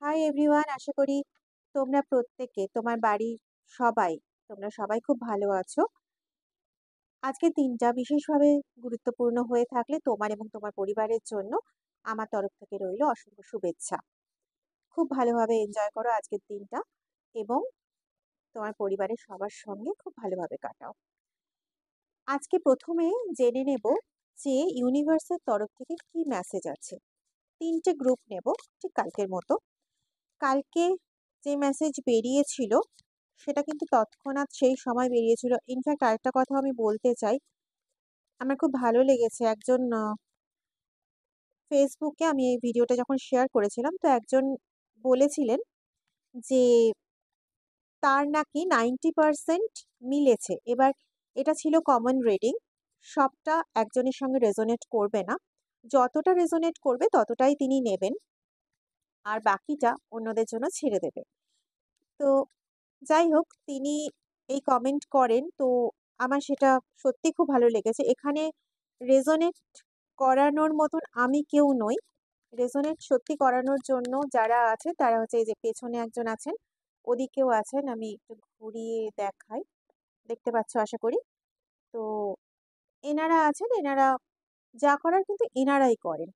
Hi everyone, আশা করি তোমরা প্রত্যেকে তোমার বাড়ির সবাই তোমরা সবাই খুব ভালো আছো। আজকের দিনটা বিশেষভাবে গুরুত্বপূর্ণ হয়ে থাকলে তোমার এবং তোমার পরিবারের জন্য আমার তরফ থেকে রইল অসংখ্য শুভেচ্ছা। খুব ভালোভাবে এনজয় করো আজকের দিনটা এবং তোমার পরিবারের সবার সঙ্গে খুব ভালোভাবে কাটাও। আজকে প্রথমে জেনে নেব যে ইউনিভার্সের তরফ থেকে কি মেসেজ আছে। 3টে গ্রুপ নেব, ঠিক কালকের মতো। কালকে যে মেসেজ বেরিয়েছিল সেটা কিন্তু তৎক্ষণাৎ সেই সময় বেরিয়েছিল। ইনফ্যাক্ট আরেকটা কথা আমি বলতে চাই, আমার খুব ভালো লেগেছে একজন ফেসবুকে আমি এই ভিডিওটা যখন শেয়ার করেছিলাম, তো একজন বলেছিলেন যে তার নাকি 90% মিলেছে। এবার এটা ছিল কমন রিডিং, সবটা একজনের সঙ্গে রেজোনেট করবে না, যতটা রেজোনেট করবে ততটাই তিনি নেবেন, আর বাকিটা অন্যদের জন্য ছেড়ে দেবে। তো যাই হোক, তিনি এই কমেন্ট করেন, তো আমার সেটা সত্যি খুব ভালো লেগেছে। এখানে রেজোনেট করানোর মতন আমি কেউ নই। রেজোনেট সত্যি করানোর জন্য যারা আছে তারা হচ্ছে এই যে পেছনে একজন আছেন, ওদিকেও আছেন, আমি একটু ঘুরিয়ে দেখাই, দেখতে পাচ্ছ আশা করি। তো এনারা আছেন, এনারা যা করার কিন্তু এনারাই করেন।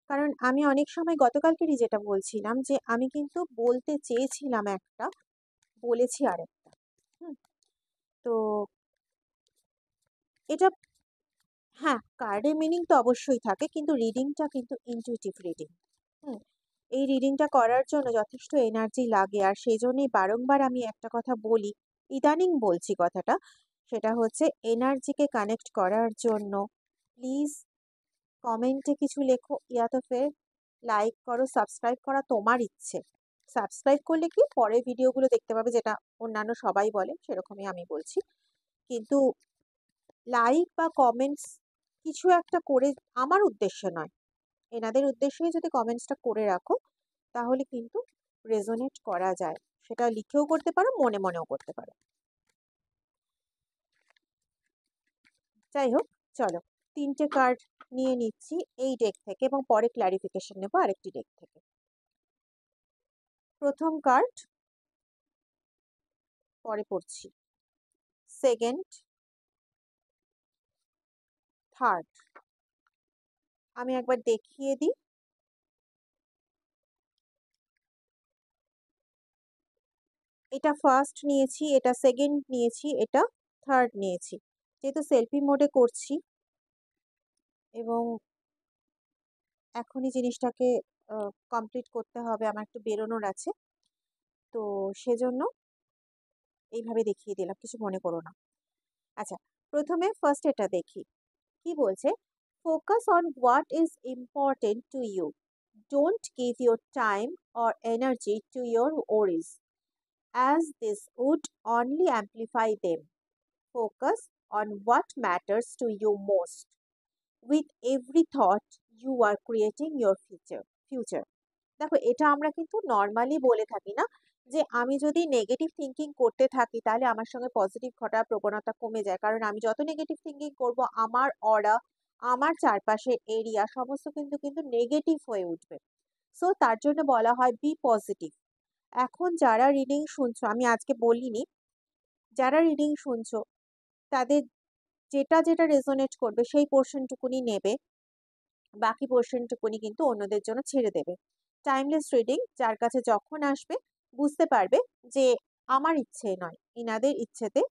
কারণ আমি অনেক সময় গতকালকেরই যেটা বলছিলাম যে আমি কিন্তু বলতে চেয়েছিলাম একটা, বলেছি আরেকটা। হুম। তো এটা, হ্যাঁ, কার্ডের মিনিং তো অবশ্যই থাকে, কিন্তু রিডিংটা কিন্তু ইনটুইটিভ রিডিং। হুম। এই রিডিংটা করার জন্য যথেষ্ট এনার্জি লাগে, আর সেই জন্যই বারংবার আমি একটা কথা বলি, ইদানিং বলছি কথাটা, সেটা হচ্ছে এনার্জিকে কানেক্ট করার জন্য প্লিজ কমেন্টে কিছু লেখো, ইয়া তো ফের লাইক করো, সাবস্ক্রাইব করা তোমার ইচ্ছে। সাবস্ক্রাইব করলে কি পরের ভিডিওগুলো দেখতে পাবে, যেটা অন্যান্য সবাই বলে সেরকমই আমি বলছি। কিন্তু লাইক বা কমেন্টস কিছু একটা করে, আমার উদ্দেশ্যে নয়, এনাদের উদ্দেশ্যেই যদি কমেন্টসটা করে রাখো তাহলে কিন্তু রেজোনেট করা যায়। সেটা লিখেও করতে পারো, মনে মনেও করতে পারো। যাই হোক, চলো 3টে কার্ড নিয়ে নিচ্ছি এই ডেক থেকে এবং পরে ক্ল্যারিফিকেশন নেবো আরেকটি ডেক থেকে। প্রথম কার্ড পরে পড়ছি, সেকেন্ড, থার্ড। আমি একবার দেখিয়ে দিই। এটা ফার্স্ট নিয়েছি, এটা সেকেন্ড নিয়েছি, এটা থার্ড নিয়েছি। যেহেতু সেলফি মোডে করছি এবং এখনই জিনিসটাকে কমপ্লিট করতে হবে, আমার একটু বেরোনোর আছে, তো সেজন্য এইভাবে দেখিয়ে দিলাম, কিছু মনে করো না। আচ্ছা, প্রথমে ফার্স্ট এটা দেখি কি বলছে। Focus on what is important to you, don't give your time or energy to your worries, as this would only amplify them. Focus on what matters to you most. With every thought, you are creating your future. দেখো, এটা আমরা কিন্তু normally বলে থাকি না যে আমি যদি নেগেটিভ থিঙ্কিং করতে থাকি তাহলে আমার সঙ্গে পজিটিভ ঘটার প্রবণতা কমে যায়, কারণ আমি যত নেগেটিভ থিঙ্কিং করব আমার অরা, আমার চারপাশের এরিয়া সমস্ত কিন্তু কিন্তু নেগেটিভ হয়ে উঠবে। সো তার জন্য বলা হয় বি পজিটিভ। এখন যারা রিডিং শুনছো, আমি আজকে বলিনি, যারা রিডিং শুনছো তাদের যেটা যেটা রেজোনেট করবে সেই পোর্শনটুকুনি নেবে, বাকি পোর্শনটুকুনি কিন্তু অন্যদের জন্য ছেড়ে দেবে। টাইমলেস রিডিং যার কাছে যখন আসবে বুঝতে পারবে যে আমার ইচ্ছে নয়, ইনাদের ইচ্ছেতে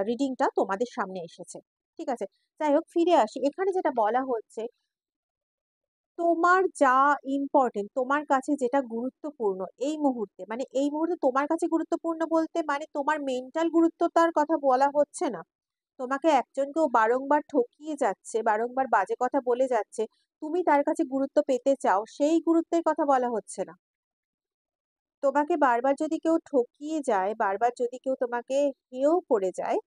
রিডিংটা তোমাদের সামনে এসেছে। ঠিক আছে, যাই হোক, ফিরে আসি। এখানে যেটা বলা হচ্ছে, তোমার যা ইম্পর্টেন্ট, তোমার কাছে যেটা গুরুত্বপূর্ণ এই মুহূর্তে, মানে এই মুহূর্তে তোমার কাছে গুরুত্বপূর্ণ বলতে মানে তোমার মেন্টাল গুরুত্বটার কথা বলা হচ্ছে না। তোমাকে একজন কেউ বারংবার ঠকিয়ে যাচ্ছে, বারংবার বাজে কথা বলে যাচ্ছে, তুমি তার কাছে গুরুত্ব পেতে চাও, সেই গুরুত্বের কথা বলা হচ্ছে না। তোমাকে বারবার যদি কেউ ঠকিয়ে যায়, বারবার যদি কেউ তোমাকে হেয় করে যায়,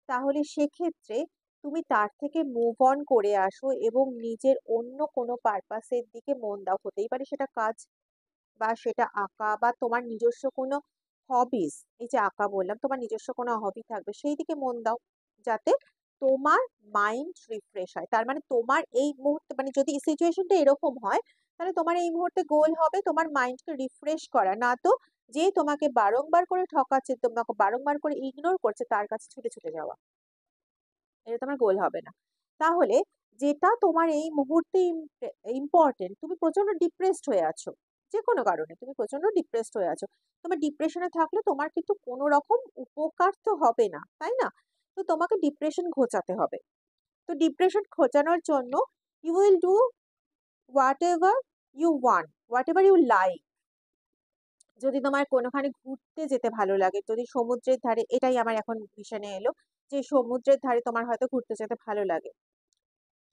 তাহলে সেক্ষেত্রে তুমি তার থেকে মুভ অন করে আসো এবং নিজের অন্য কোনো পারপাসের দিকে মন দাও। হতেই পারে সেটা কাজ, বা সেটা আঁকা, বা তোমার নিজস্ব কোনো হবিস। এই যে আঁকা বললাম, তোমার নিজস্ব কোনো হবি থাকবে, সেই দিকে মন দাও, যাতে তোমার মাইন্ড রিফ্রেশ হয়। তার মানে তোমার এই মুহূর্তে, মানে যদি সিচুয়েশনটা এরকম হয়, তাহলে তোমার এই মুহূর্তে গোল হবে তোমার মাইন্ডকে রিফ্রেশ করা, না তো যে তোমাকে বারংবার করে ঠকাচ্ছে, তোমাকে বারংবার করে ইগনোর করছে তার কাছে ছুটে ছুটে যাওয়া। এটা তোমার গোল হবে না। তাহলে যেটা তোমার এই মুহূর্তে ইম্পর্টেন্ট, তুমি প্রচন্ড ডিপ্রেসড হয়ে আছো, যে কোনো কারণে তুমি প্রচন্ড ডিপ্রেসড হয়ে আছো, তোমার ডিপ্রেশনে থাকলে তোমার কিন্তু কোনো রকম উপকার তো হবে না, তাই না? তো তোমাকে ডিপ্রেশন ঘোচাতে হবে। তো ডিপ্রেশন ঘোচানোর জন্য you will do whatever you want, whatever you like. যদি তোমার কোনোখানে ঘুরতে যেতে ভালো লাগে, যদি সমুদ্রের ধারে, এটাই আমার এখন ভিশনে এলো, যে সমুদ্রের ধারে তোমার হয়তো ঘুরতে যেতে ভালো লাগে,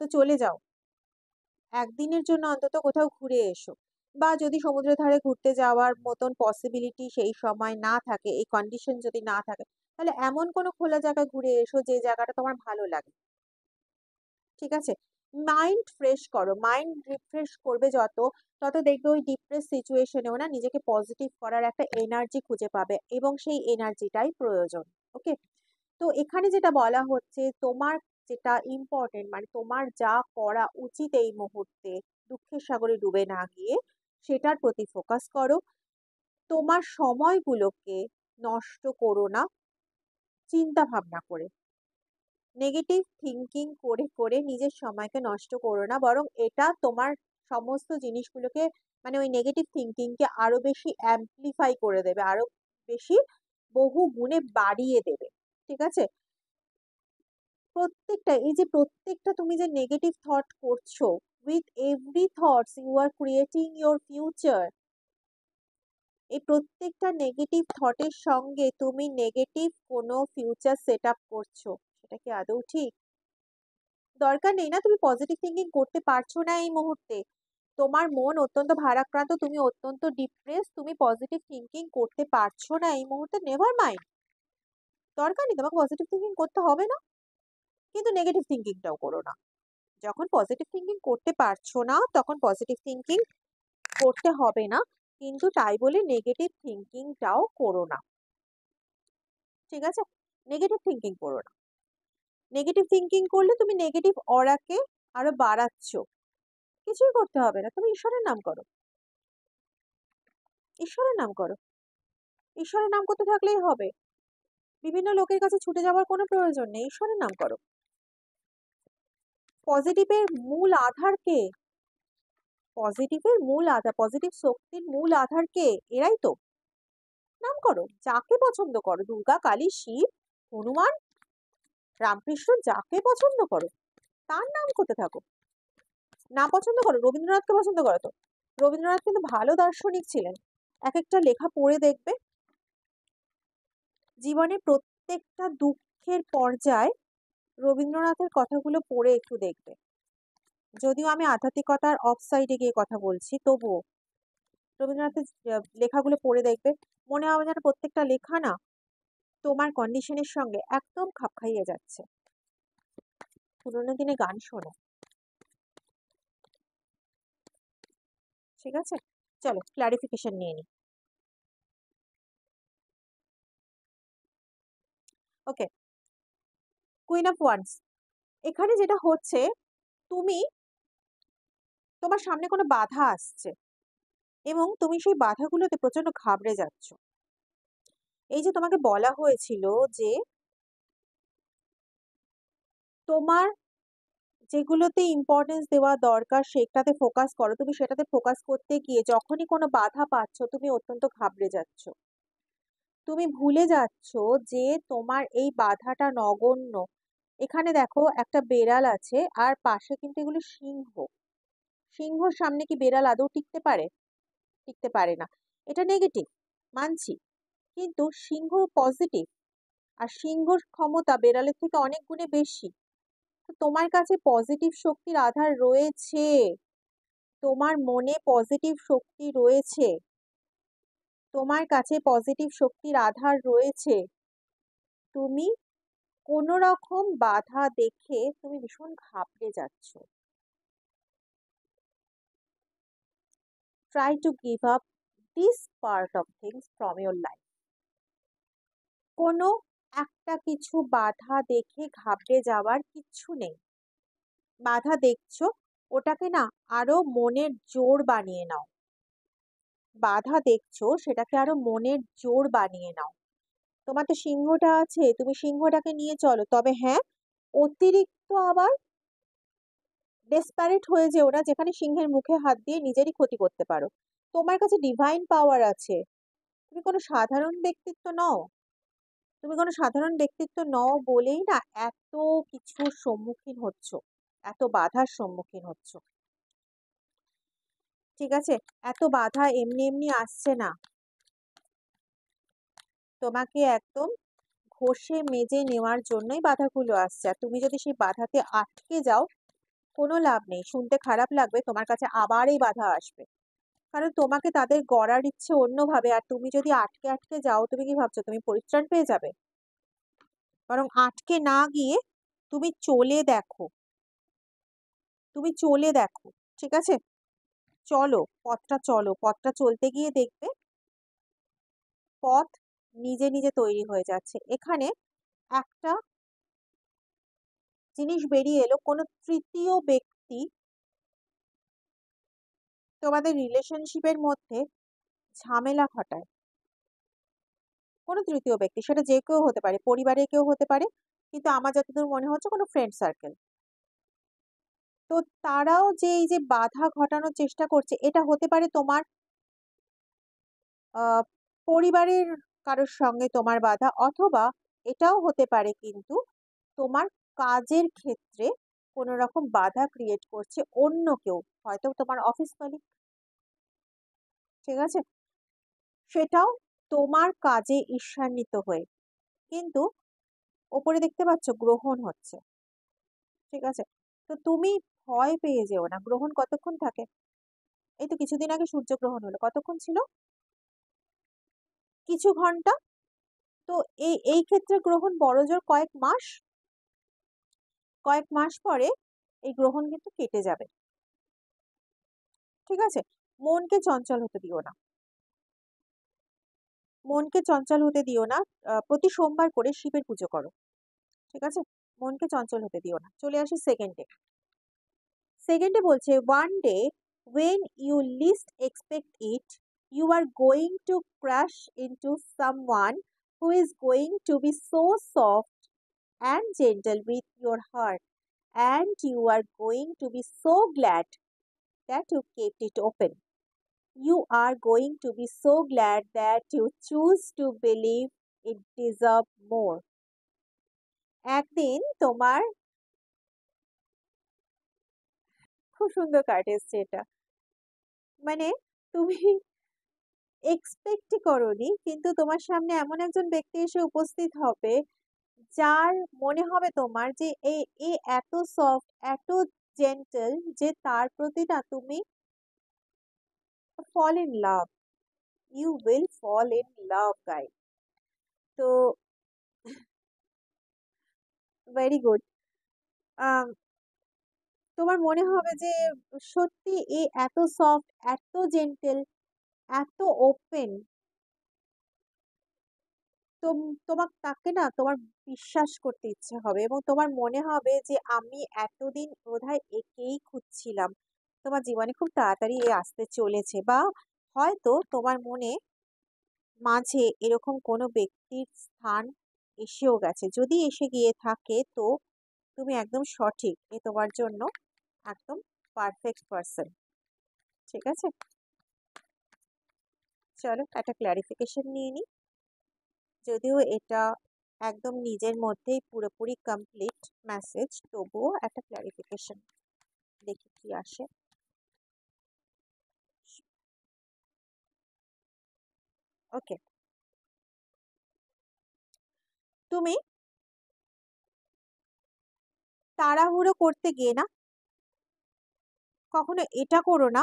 তো চলে যাও, একদিনের জন্য অন্তত কোথাও ঘুরে এসো। বা যদি সমুদ্রের ধারে ঘুরতে যাওয়ার মতন পসিবিলিটি সেই সময় না থাকে, এই কন্ডিশন যদি না থাকে, তাহলে এমন কোনো খোলা জায়গায় ঘুরে এসো যে জায়গাটা তোমার ভালো লাগে। ঠিক আছে? মাইন্ড ফ্রেশ করো, মাইন্ড রিফ্রেশ করবে যত, তত দেখবে ওই ডিপ্রেস সিচুয়েশনেও না নিজেকে পজিটিভ করার একটা এনার্জি খুঁজে পাবে, এবং সেই এনার্জিটাই প্রয়োজন। ওকে? তো এখানে যেটা বলা হচ্ছে, তোমার যেটা ইম্পর্টেন্ট, মানে তোমার যা করা উচিত এই মুহূর্তে, দুঃখের সাগরে ডুবে না গিয়ে সেটার প্রতি ফোকাস করো। তোমার সময়গুলোকে নষ্ট করো না চিন্তা ভাবনা করে, নেগেটিভ থিঙ্কিং করে করে নিজের সময়কে নষ্ট করো না, বরং এটা তোমার সমস্ত জিনিসগুলোকে, মানে ওই নেগেটিভ থিঙ্কিংকে আরো বেশি অ্যাম্পলিফাই করে দেবে, আরো বেশি বহু গুণে বাড়িয়ে দেবে। ঠিক আছে? প্রত্যেকটা, এই যে প্রত্যেকটা তুমি যে নেগেটিভ থট করছো, with every thoughts you are creating your future. এই প্রত্যেকটা নেগেটিভ থটের সঙ্গে তুমি নেগেটিভ কোনো ফিউচার সেট আপ করছো, সেটা কি আদৌ ঠিক? দরকার নেই না, তুমি পজিটিভ থিঙ্কিং করতে পারছো না এই মুহূর্তে, তোমার মন অত্যন্ত ভারাক্রান্ত, তুমি অত্যন্ত ডিপ্রেস, তুমি পজিটিভ থিঙ্কিং করতে পারছো না এই মুহূর্তে, নেভার মাইন্ড, দরকার নেই, তোমাকে পজিটিভ থিঙ্কিং করতে হবে না, কিন্তু নেগেটিভ থিঙ্কিংটাও করো না। যখন পজিটিভ থিঙ্কিং করতে পারছো না তখন পজিটিভ থিঙ্কিং করতে হবে না, কিন্তু তাই বলে নেগেটিভ থিঙ্কিংটাও করো না। ঠিক আছে? নেগেটিভ থিঙ্কিং করো না। নেগেটিভ থিঙ্কিং করলে তুমি নেগেটিভ অরাকে আরো বাড়াচ্ছ। কিছুই করতে হবে না, তুমি ঈশ্বরের নাম করো, ঈশ্বরের নাম করো, ঈশ্বরের নাম করতে থাকলেই হবে, বিভিন্ন লোকের কাছে ছুটে যাওয়ার কোনো প্রয়োজন নেই, ঈশ্বরের নাম করো। পজিটিভের মূল আধার কে? পজিটিভের মূল আধার, পজিটিভ শক্তির মূল আধার কে? এরাই তো। নাম করো, যাকে পছন্দ করো, দুর্গা, কালী, শিব, হনুমান, রামকৃষ্ণ, যাকে পছন্দ করো তার নাম করতে থাকো। না পছন্দ করো, রবীন্দ্রনাথকে পছন্দ করো তো, রবীন্দ্রনাথ কিন্তু ভালো দার্শনিক ছিলেন, এক একটা লেখা পড়ে দেখবে, জীবনে প্রত্যেকটা দুঃখের পর্যায়ে রবীন্দ্রনাথের কথাগুলো পড়ে একটু দেখবে। যদিও আমি আধ্যাত্মিকতার অফ সাইডে গিয়ে কথা বলছি, তবুও রবীন্দ্রনাথের লেখাগুলো পড়ে দেখবে, মনে হবে যেন প্রত্যেকটা লেখা না তোমার কন্ডিশনের সঙ্গে একদম খাপ খাইয়ে যাচ্ছে। পুরোনো দিনে গান শোনো। ঠিক আছে? চলো ক্লারিফিকেশন নিয়ে নিই। ওকে, কুইন অফ ওয়ান্স, এখানে যেটা হচ্ছে, তুমি, তোমার সামনে কোনো বাধা আসছে এবং তুমি সেই বাধাগুলোতে প্রচন্ড ঘাবড়ে যাচ্ছ। এই যে তোমাকে বলা হয়েছিল যে তোমার যেগুলোতে ইম্পর্টেন্স দেওয়া দরকার সেটাতে ফোকাস করো, তুমি সেটাতে ফোকাস করতে গিয়ে যখনই কোনো বাধা পাচ্ছ তুমি অত্যন্ত ঘাবড়ে যাচ্ছ, তুমি ভুলে যাচ্ছ যে তোমার এই বাধাটা নগণ্য। এখানে দেখো একটা বেড়াল আছে আর পাশে কিন্তু এগুলো সিংহ, সিংহর সামনে কি বেড়াল আদৌ টিকতে পারে? টিকতে পারে না। এটা নেগেটিভ, মানছি, কিন্তু সিংহ পজিটিভ, আর সিংহর ক্ষমতা বেড়ালের থেকে অনেক গুণে বেশি। তো তোমার কাছে পজিটিভ শক্তির আধার রয়েছে, তোমার মনে পজিটিভ শক্তি রয়েছে, তোমার কাছে পজিটিভ শক্তির আধার রয়েছে। তুমি কোনো রকম বাধা দেখে তুমি ভীষণ ঘাবড়ে যাচ্ছ। Try to give up this part of things from your life. কোনো একটা কিছু বাধা দেখে ঘাবড়ে যাওয়ার কিচ্ছু নেই। বাধা দেখছো, ওটাকে না আরো মনের জোর বানিয়ে নাও। বাধা দেখছো, সেটাকে আরো মনের জোর বানিয়ে নাও। তোমার তো সিংহটা আছে, তুমি সিংহটাকে নিয়ে চলো। তবে হ্যাঁ, অতিরিক্ত আবার ডেসপারেট হয়ে যেও না, যেখানে সিংহের মুখে হাত দিয়ে নিজেরই ক্ষতি করতে পারো। তোমার কাছে ডিভাইন পাওয়ার আছে, তুমি কোনো সাধারণ ব্যক্তিত্ব নও। তুমি কোনো সাধারণ ব্যক্তিত্ব নও বলেই না এত কিছুর সম্মুখীন হচ্ছ, এত বাধার সম্মুখীন হচ্ছ। ঠিক আছে? এত বাধা এমনি এমনি আসছে না, তোমাকে একদম ঘষে মেজে নেওয়ার জন্যই বাধাগুলো আসছে। আর তুমি যদি সেই বাধাতে আটকে যাও, কোনো লাভ নেই। শুনতে খারাপ লাগবে, তোমার কাছে আবার এই বাধা আসবে। কারণ তোমাকে তাদের গড়ার ইচ্ছে অন্যভাবে। আর তুমি যদি আটকে আটকে যাও, তুমি কি ভাবছো তুমি পরিত্রাণ পেয়ে যাবে? বরং আটকে না গিয়ে তুমি চলে দেখো, তুমি চলে দেখো। ঠিক আছে? চলো, পথটা চলো, পথটা চলতে গিয়ে দেখবে পথ নিজে নিজে তৈরি হয়ে যাচ্ছে। এখানে একটা জিনিস বেরিয়ে এলো, কোনো তৃতীয় ব্যক্তি তোমাদের রিলেশনশিপের মধ্যে ঝামেলা ঘটায়। কোনো তৃতীয় ব্যক্তি, সেটা যে কেউ হতে পারে, পরিবারের কেউ হতে পারে, কিন্তু আমার যতদূর মনে হচ্ছে কোনো ফ্রেন্ড সার্কেল। তো তারাও যে এই যে বাধা ঘটানোর চেষ্টা করছে, এটা হতে পারে তোমার আহ পরিবারের কারোর সঙ্গে তোমার বাধা, অথবা এটাও হতে পারে কিন্তু তোমার কাজের ক্ষেত্রে কোনো রকম বাধা ক্রিয়েট করছে অন্য কেউ, হয়তো তোমার অফিস কলিগ। ঠিক আছে? সেটাও তোমার কাজে ঈর্ষান্বিত হয়ে। কিন্তু ওপরে দেখতে পাচ্ছ গ্রহণ হচ্ছে। ঠিক আছে? তো তুমি ভয় পেয়ে যেও না। গ্রহণ কতক্ষণ থাকে? এই তো কিছুদিন আগে সূর্যগ্রহণ হলো, কতক্ষণ ছিল? কিছু ঘন্টা। তো এই এই ক্ষেত্রে গ্রহণ বড়জোর কয়েক মাস। কয়েক মাস পরে এই গ্রহণ কিন্তু কেটে যাবে। ঠিক আছে? মনকে চঞ্চল হতে দিও না। মনকে চঞ্চল হতে দিও না। প্রতি সোমবার করে শিবের পুজো করো। ঠিক আছে? মনকে চঞ্চল হতে দিও না। চলে আসি সেকেন্ডে। সেকেন্ডে বলছে, one day when you least expect it, you are going to crash into someone who is going to be so soft and gentle with your heart, and you are going to be so glad that you kept it open. You are going to be so glad that you choose to believe it deserves more. একদিন তোমার, খুব সুন্দর card এসছে এটা, মানে তুমি এক্সপেক্টই করোনি, কিন্তু তোমার সামনে এমন একজন ব্যক্তি এসে উপস্থিত হবে যার মনে হবে তোমার যে এ এত সফট, এত জেন্টল, যে তার প্রতি না তুমি fall in love. You will fall in love guy. তো ভেরি গুড। তোমার মনে হবে যে সত্যি এ এত সফট, এত জেন্টেল, এত ওপেন। তোমার তাকে না তোমার বিশ্বাস করতে ইচ্ছে হবে, এবং তোমার মনে হবে যে আমি এতদিন বোধহয় একেই খুঁজছিলাম। তোমার জীবনে খুব তাড়াতাড়ি এ আসতে চলেছে, বা হয়তো তোমার মনে মাঝে এরকম কোনো ব্যক্তির স্থান এসেও গেছে। যদি এসে গিয়ে থাকে, তো তুমি একদম সঠিক, এ তোমার জন্য একদম পারফেক্ট পার্সন। ঠিক আছে? চলো একটা ক্লারিফিকেশন নিয়ে নিই। যদিও এটা একদম নিজের মধ্যেই পুরোপুরি কমপ্লিট মেসেজ, তবুও একটা ক্লারিফিকেশন দেখি কি আসে। ওকে, তুমি তাড়াহুড়ো করতে গিয়ে না কখনো এটা করো না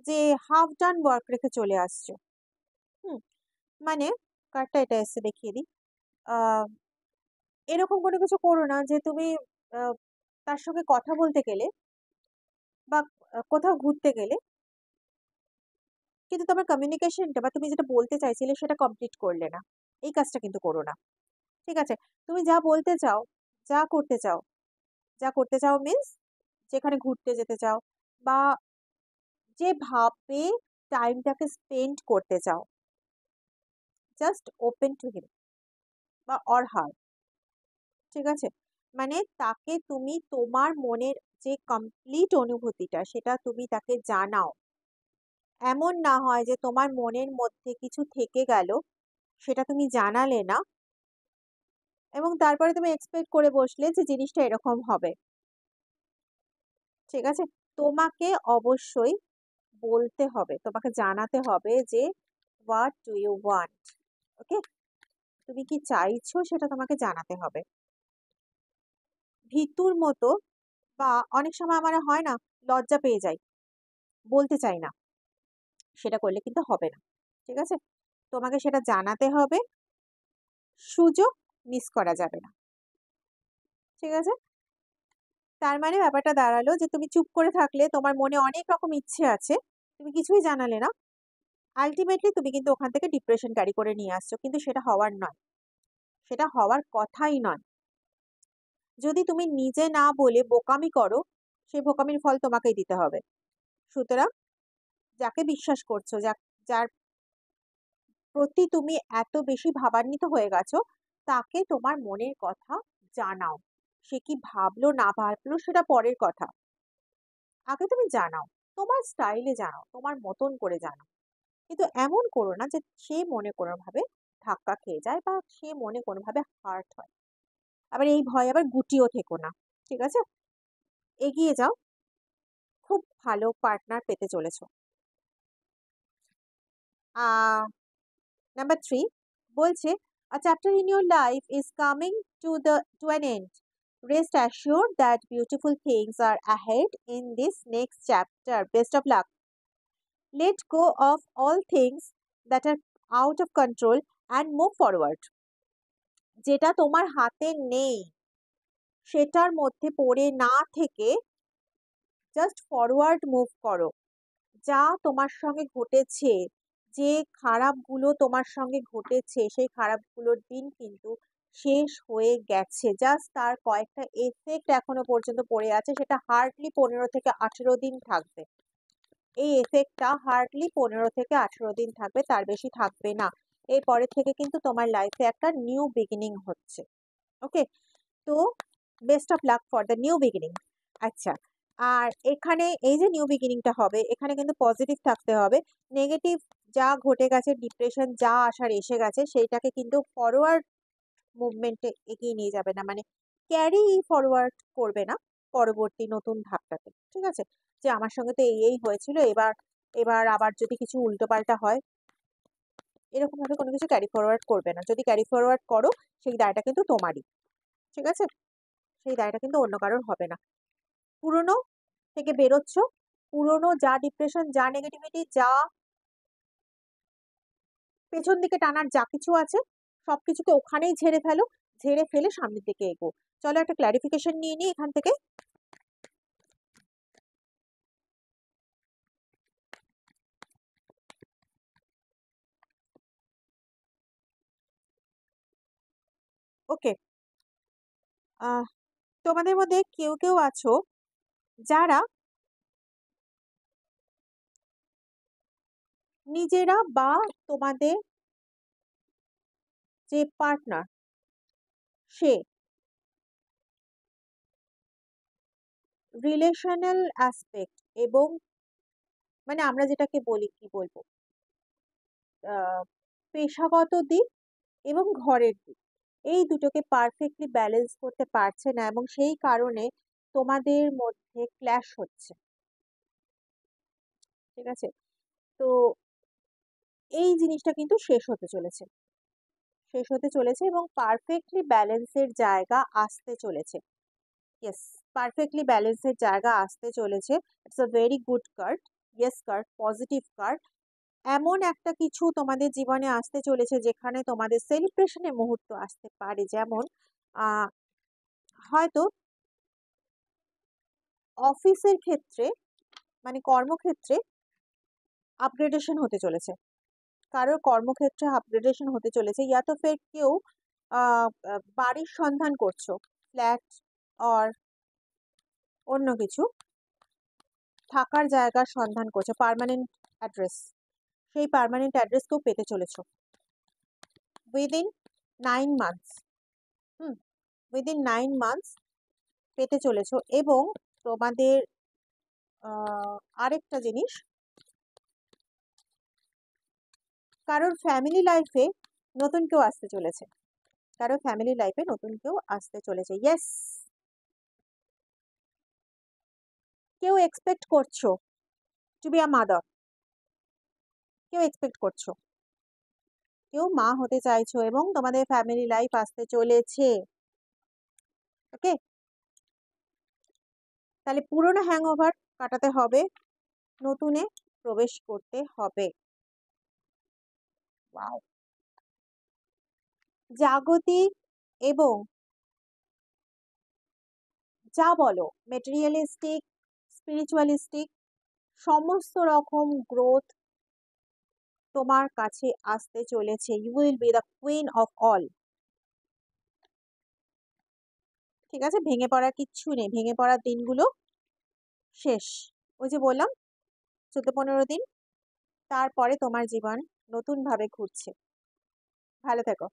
যে হাফ ডান ওয়ার্ক রেখে চলে আসছো। হুম, মানে কার্ডটা এটা এসে দেখিয়ে দিই। আহ এরকম কোনো কিছু করো না যে তুমি আহ, তার সঙ্গে কথা বলতে গেলে বা কোথাও ঘুরতে গেলে, কিন্তু তোমার কমিউনিকেশনটা বা তুমি যেটা বলতে চাইছিলে সেটা কমপ্লিট করলে না। এই কাজটা কিন্তু করো না। ঠিক আছে? তুমি যা বলতে চাও, যা করতে চাও, যা করতে চাও মিন্স যেখানে ঘুরতে যেতে চাও, বা যেভাবে টাইমটাকে স্পেন্ড করতে চাও, জাস্ট ওপেন টু হিম বা অর হার। ঠিক আছে? মানে তাকে তুমি তোমার মনের যে কমপ্লিট অনুভূতিটা সেটা তুমি তাকে জানাও। এমন না হয় যে তোমার মনের মধ্যে কিছু থেকে গেল, সেটা তুমি জানালে না, এবং তারপরে তুমি এক্সপেক্ট করে বসলে যে জিনিসটা এরকম হবে। ঠিক আছে? তোমাকে অবশ্যই বলতে হবে, তোমাকে জানাতে হবে যে হোয়াট ডু ইউ ওয়ান্ট। ওকে? তুমি কি চাইছো সেটা তোমাকে জানাতে হবে। ভীতুর মতো, বা অনেক সময় আমার হয় না, লজ্জা পেয়ে যাই, বলতে চাই না, সেটা করলে কিন্তু হবে না। ঠিক আছে? তোমাকে সেটা জানাতে হবে, সুযোগ মিস করা যাবে না। ঠিক আছে? তার মানে ব্যাপারটা দাঁড়ালো যে তুমি চুপ করে থাকলে, তোমার মনে অনেক রকম ইচ্ছে আছে, তুমি কিছুই জানালে না, আলটিমেটলি তুমি কিন্তু ওখান থেকে ডিপ্রেশন ক্যারি করে নিয়ে আসছো, কিন্তু সেটা হওয়ার নয়, সেটা হওয়ার কথাই নয়। যদি তুমি নিজে না বলে বোকামি করো, সেই বোকামির ফল তোমাকেই দিতে হবে। সুতরাং যাকে বিশ্বাস করছো, যার প্রতি তুমি এত বেশি ভাবান্বিত হয়ে গেছো, তাকে তোমার মনের কথা জানাও। সে কি ভাবলো না ভাবলো সেটা পরের কথা, আগে তুমি জানাও, তোমার স্টাইলে জানাও, তোমার মতন করে জানাও। কিন্তু এমন করো না যে সে মনে কোনোভাবে ধাক্কা খেয়ে যায়, বা সে মনে কোনোভাবে হার্ট হয়। আবার এই ভয় আবার গুটিও থেকো না। ঠিক আছে? এগিয়ে যাও, খুব ভালো পার্টনার পেতে চলেছো। নাম্বার 3 বলছে, a chapter in your life is coming to an end. Rest assured that beautiful things are ahead in this next chapter. Best of luck. Let go of all things that are out of control and move forward. যেটা তোমার হাতে নেই সেটার মধ্যে পড়ে না থেকে just forward move করো। যা তোমার সঙ্গে ঘটেছে, যে খারাপগুলো তোমার সঙ্গে ঘটেছে, সেই খারাপগুলোর দিন কিন্তু শেষ হয়ে গেছে। জাস্ট তার কয়েকটা এফেক্ট এখনো পর্যন্ত পড়ে আছে, সেটা হার্ডলি 15 থেকে 18 দিন থাকবে। এই এফেক্টটা হার্ডলি 15 থেকে 18 দিন থাকবে, তার বেশি থাকবে না। এরপরের থেকে কিন্তু তোমার লাইফে একটা নিউ বিগিনিং হচ্ছে। ওকে? তো best of luck for the new beginning. আচ্ছা, আর এখানে এই যে নিউ বিগিনিংটা হবে, এখানে কিন্তু পজিটিভ থাকতে হবে। নেগেটিভ যা ঘটে গেছে, ডিপ্রেশন যা আসার এসে গেছে, সেইটাকে কিন্তু ফরওয়ার্ড মুভমেন্টে এগিয়ে নিয়ে যাবে না, মানে ক্যারি ফরওয়ার্ড করবে না পরবর্তী নতুন ধাপটাতে। ঠিক আছে? যে আমার সঙ্গে তো এই হয়েছিল, এবার এবার আবার যদি কিছু উল্টোপাল্টা হয়, এরকম ভাবে কোনো কিছু ক্যারি ফরওয়ার্ড করবে না। যদি ক্যারি ফরওয়ার্ড করো, সেই দায়টা কিন্তু তোমারই। ঠিক আছে? সেই দায়টা কিন্তু অন্য কারোর হবে না। পুরনো থেকে বেরোচ্ছ, পুরনো যা ডিপ্রেশন, যা নেগেটিভিটি, যা পেছন দিকে টানার যা কিছু আছে, সবকিছুকে ওখানেই ঝেড়ে ফেলো। ঝেড়ে ফেলে সামনের দিকে এগো। চলো একটা ক্ল্যারিফিকেশন নিয়ে নিই এখান থেকে। ওকে, তোমাদের মধ্যে কেউ কেউ আছো যারা নিজেরা, বা তোমাদের যে পার্টনার, সে রিলেশনাল অ্যাসপেক্ট, এবং মানে আমরা যেটাকে বলি, কি বলবো, আহ, পেশাগত দিক এবং ঘরের দিক, এই দুটোকে পারফেক্টলি ব্যালেন্স করতে পারছে না, এবং সেই কারণে তোমাদের মধ্যে ক্ল্যাশ হচ্ছে। ঠিক আছে? তো এই জিনিসটা কিন্তু শেষ হতে চলেছে, শেষ হতে চলেছে, এবং পারফেক্টলি ব্যালেন্সের জায়গা আসতে চলেছে। ইয়েস, পারফেক্টলি ব্যালেন্সের জায়গা আসতে চলেছে। It's a very good card. Yes card, positive card. এমন একটা কিছু তোমাদের জীবনে আসতে চলেছে যেখানে তোমাদের সেলিব্রেশনের মুহূর্ত আসতে পারে। যেমন আহ হয়তো অফিসের ক্ষেত্রে, মানে কর্মক্ষেত্রে আপগ্রেডেশন হতে চলেছে, কারোর কর্মক্ষেত্রে আপগ্রেডেশন হতে চলেছে, ইয়া তো ফের কেউ বাড়ির সন্ধান করছো, ফ্ল্যাট অর অন্য কিছু থাকার জায়গার সন্ধান করছো, পার্মানেন্ট অ্যাড্রেস, সেই পার্মানেন্ট অ্যাড্রেসকেও পেতে চলেছো উইদিন 9 মান্থস। উইদিন 9 মান্থস পেতে চলেছো। এবং তোমাদের আরেকটা জিনিস, কারোর ফ্যামিলি লাইফে নতুন কেউ আসতে চলেছে, কারোর ফ্যামিলি লাইফে নতুন কেউ আসতে চলেছে। ইয়েস, কেউ এক্সপেক্ট করছো টু বি আ মাদার, কেউ এক্সপেক্ট করছো, কেউ মা হতে চাইছো এবং তোমাদের ফ্যামিলি লাইফ আসতে চলেছে। ওকে, তাহলে পুরোনো হ্যাংওভার কাটাতে হবে, নতুনে প্রবেশ করতে হবে। ওয়াও। জাগতিক এবং যা বলো মেটেরিয়ালিস্টিক, স্পিরিচুয়ালিস্টিক সমস্ত রকম গ্রোথ তোমার কাছে আসতে চলেছে। You will be the queen of all. ঠিক আছে, ভেঙে পড়ার কিচ্ছু নেই, ভেঙে পড়ার দিনগুলো শেষ। ওই যে বললাম 14-15 দিন, তারপরে তোমার জীবন নতুন ভাবে ঘুরছে। ভালো থেকো।